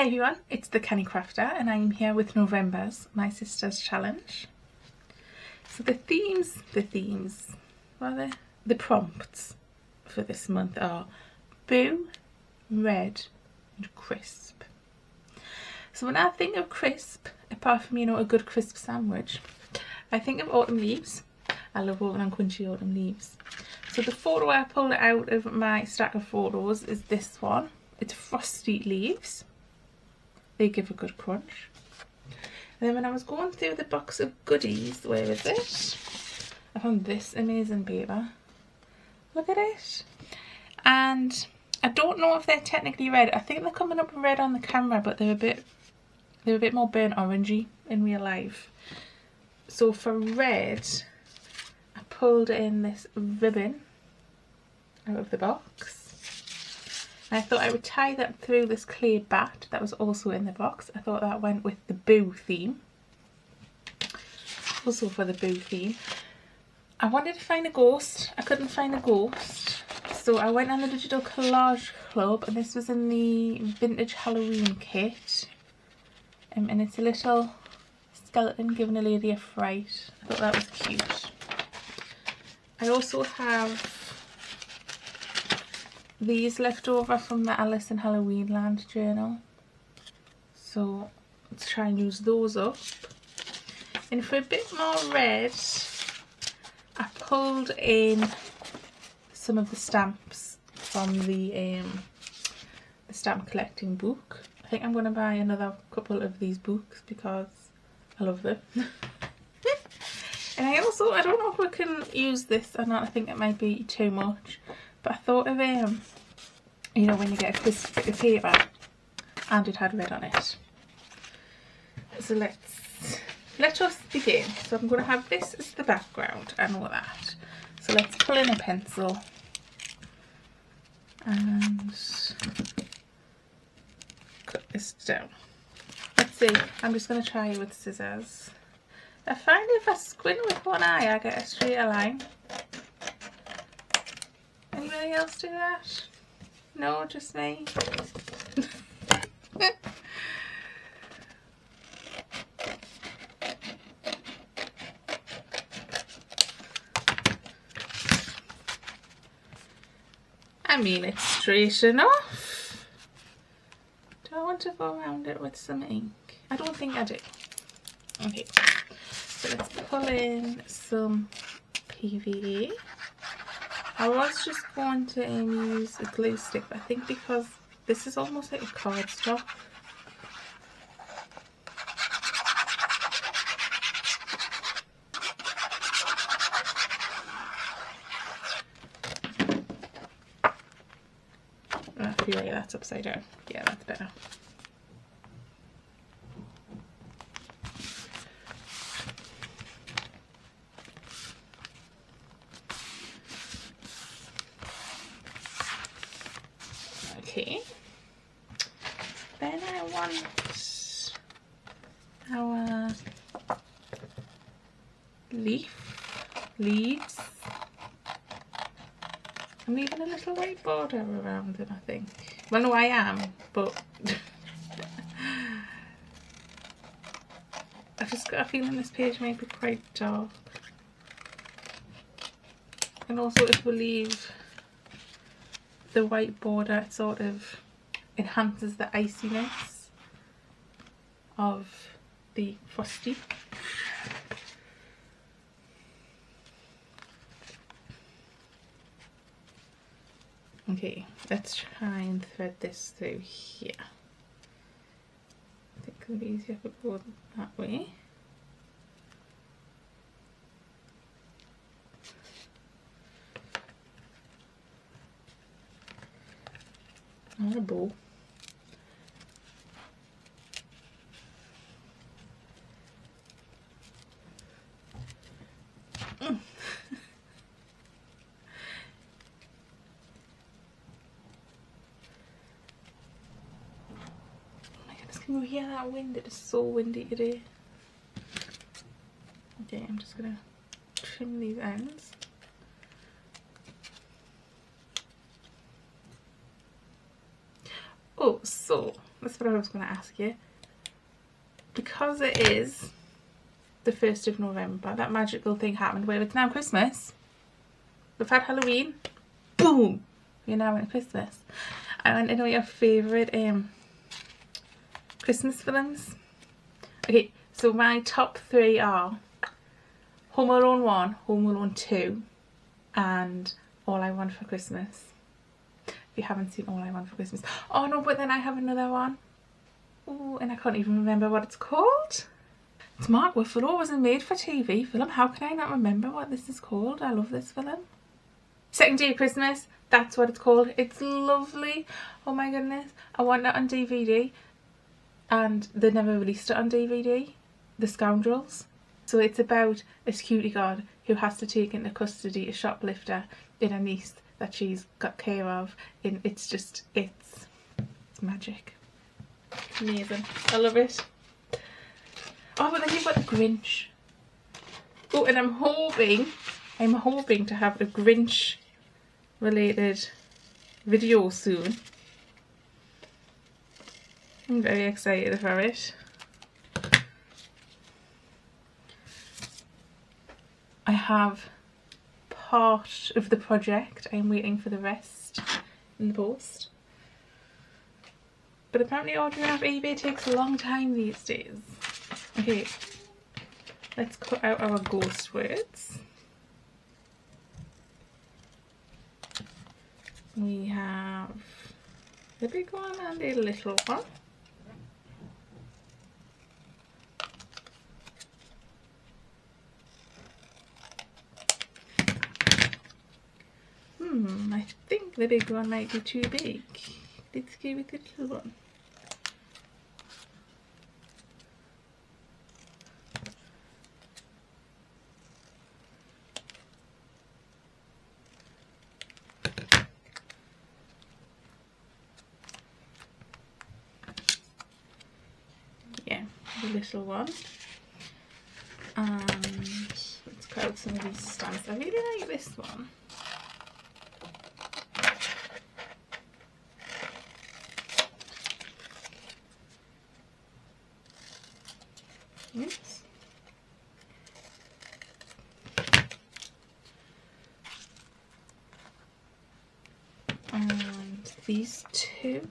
Hi everyone, it's the Canny Crafter and I'm here with November's, my sister's challenge. So the prompts for this month are boo, red and crisp. So when I think of crisp, apart from, you know, a good crisp sandwich, I think of autumn leaves. I love autumn and crunchy autumn leaves. So the photo I pulled out of my stack of photos is this one. It's frosty leaves. They give a good crunch. And then when I was going through the box of goodies, where is it? I found this amazing paper. Look at it. And I don't know if they're technically red. I think they're coming up red on the camera, but they're a bit more burnt orangey in real life. So for red, I pulled in this ribbon out of the box. I thought I would tie that through this clay bat that was also in the box. I thought that went with the boo theme. Also for the boo theme. I wanted to find a ghost. I couldn't find a ghost. So I went on the Digital Collage Club, and this was in the vintage Halloween kit. And it's a little skeleton giving a lady a fright. I thought that was cute. I also have these left over from the Alice in Halloween Land journal, so let's try and use those up. And for a bit more red, I pulled in some of the stamps from the stamp collecting book. I think I'm going to buy another couple of these books because I love them. And I don't know if we can use this or not. I think it might be too much. But I thought of, you know, when you get a crisp bit of paper and it had red on it. So let us begin. So I'm going to have this as the background and all that. So let's pull in a pencil and cut this down. Let's see, I'm just going to try it with scissors. I find if I squint with one eye I get a straighter line. Anybody else do that? No, just me? I mean, it's straight enough. Do I want to go around it with some ink? I don't think I do. Okay, so let's pull in some PVA. I was just going to use a glue stick, but I think because this is almost like a cardstock. I feel like that's upside down. Yeah, that's better. Okay, then I want our leaves. I'm leaving a little white border around them, I think. Well, no, I am, but I've just got a feeling this page might be quite dark. And also if we leave the white border, it sort of enhances the iciness of the frosty. Okay, let's try and thread this through here. I think it'll be easier if we go that way. On a bow. Oh my goodness, can you hear that wind? It is so windy today. Okay, I'm just gonna trim these ends. Oh, so that's what I was going to ask you. Because it is the 1st of November, that magical thing happened where it's now Christmas. We've had Halloween. Boom! We're now in Christmas. I want to know your favourite Christmas films. Okay, so my top 3 are Home Alone 1, Home Alone 2 and All I Want for Christmas. If you haven't seen All I Want for Christmas. Oh no, but then I have another one. Oh, and I can't even remember what it's called. It's Mark Ruffalo. It was a made-for-TV film. How can I not remember what this is called? I love this film. Second Day of Christmas. That's what it's called. It's lovely. Oh my goodness. I want it on DVD. And they never released it on DVD. The Scoundrels. So it's about a security guard who has to take into custody a shoplifter in a niece that she's got care of. And it's just, it's magic. It's amazing. I love it. Oh, but then you've got the Grinch. Oh, and I'm hoping to have a Grinch related video soon. I'm very excited for it. I have part of the project. I'm waiting for the rest in the post. But apparently ordering off eBay takes a long time these days. Okay, let's cut out our ghost words. We have the big one and the little one. I think the big one might be too big. Let's go with the little one. Yeah, the little one. And let's cut out some of these stamps. I really like this one. Oops. And these two,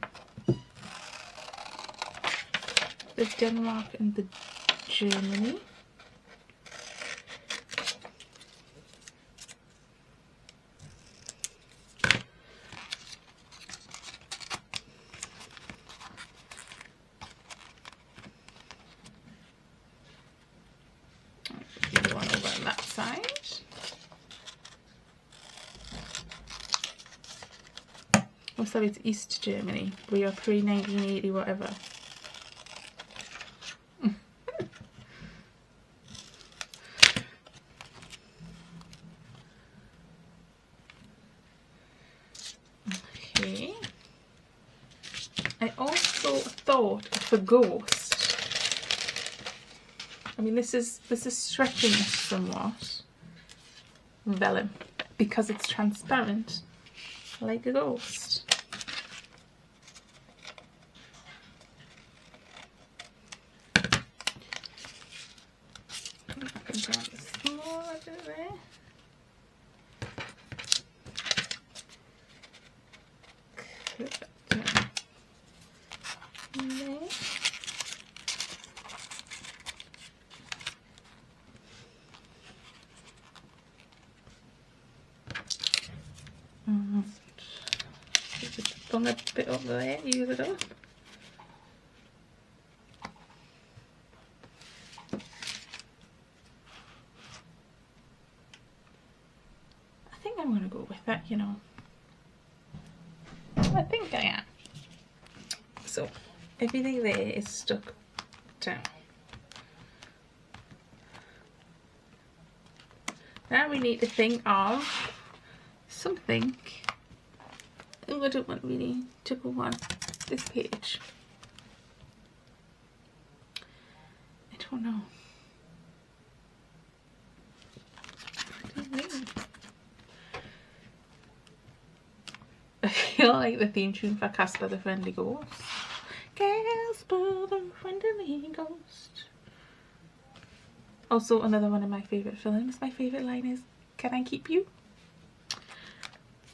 the Denmark and the Germany. The one over on that side. Oh, sorry, it's East Germany. We are pre-1980 whatever. Okay. I also thought of a ghost. I mean, this is stretching this somewhat. Vellum, because it's transparent, like a ghost. I can grab the smaller bit there. Put that down there. Just bung a bit up there, use it up. I think I'm going to go with that, you know. I think I am. So, everything there is stuck down. Now we need to think of something. Oh, I don't want really to go on this page. I don't know. I don't know. feel like the theme tune for Casper the Friendly Ghost. Casper the Friendly Ghost. Also, another one of my favourite films. My favourite line is, "Can I keep you?"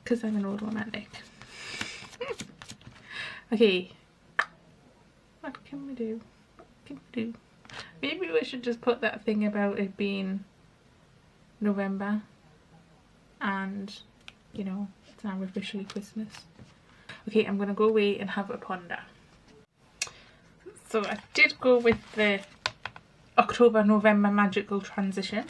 Because I'm an old romantic. Okay. What can we do? What can we do? Maybe we should just put that thing about it being November and, you know, it's now officially Christmas. Okay, I'm going to go away and have a ponder. So I did go with the October-November magical transition.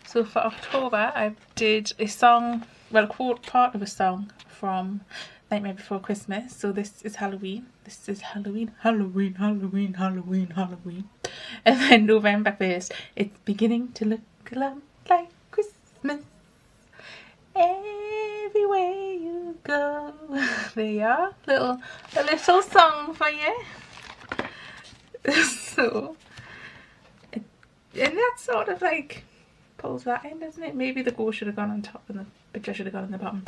So for October I did a song, well, quote part of a song from Nightmare Before Christmas. So this is Halloween. This is Halloween, Halloween, Halloween, Halloween, Halloween. And then November 1st, it's beginning to look a lot like Christmas everywhere you go. There you are, a little song for you. So, and that sort of like pulls that in, doesn't it? Maybe the ghost should have gone on top and the picture should have gone on the bottom.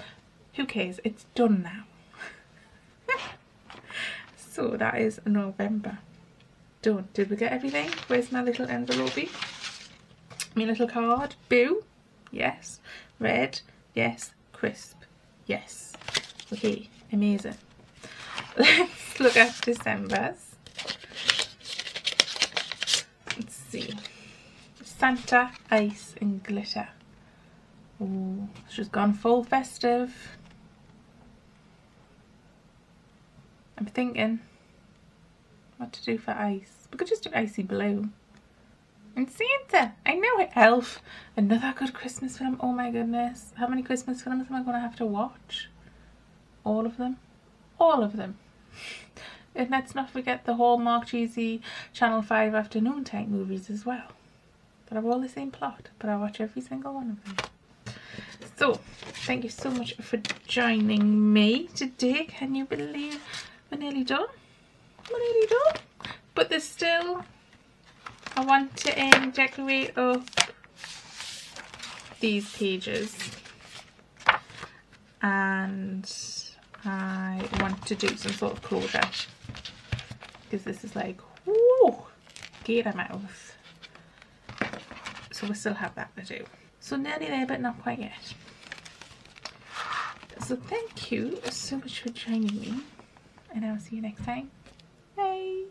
Who cares? It's done now. So that is November. Done. Did we get everything? Where's my little envelope? My little card. Boo. Yes. Red. Yes. Crisp. Yes. Okay. Amazing. Let's look at December's. Let's see. Santa, Ice and Glitter. Ooh, she's gone full festive. I'm thinking what to do for ice. We could just do icy blue. And Santa, I know it. Elf, another good Christmas film. Oh my goodness, how many Christmas films am I going to have to watch? All of them? All of them. And let's not forget the Hallmark cheesy Channel 5 afternoon type movies as well. That are all the same plot, but I watch every single one of them. So, thank you so much for joining me today. Can you believe we're nearly done? We're nearly done. But there's still, I want to decorate up these pages. And I want to do some sort of closure. Because this is like, whoo, gator mouth. So we still have that to do. So nearly there, but not quite yet. So thank you so much for joining me. And I'll see you next time. Bye.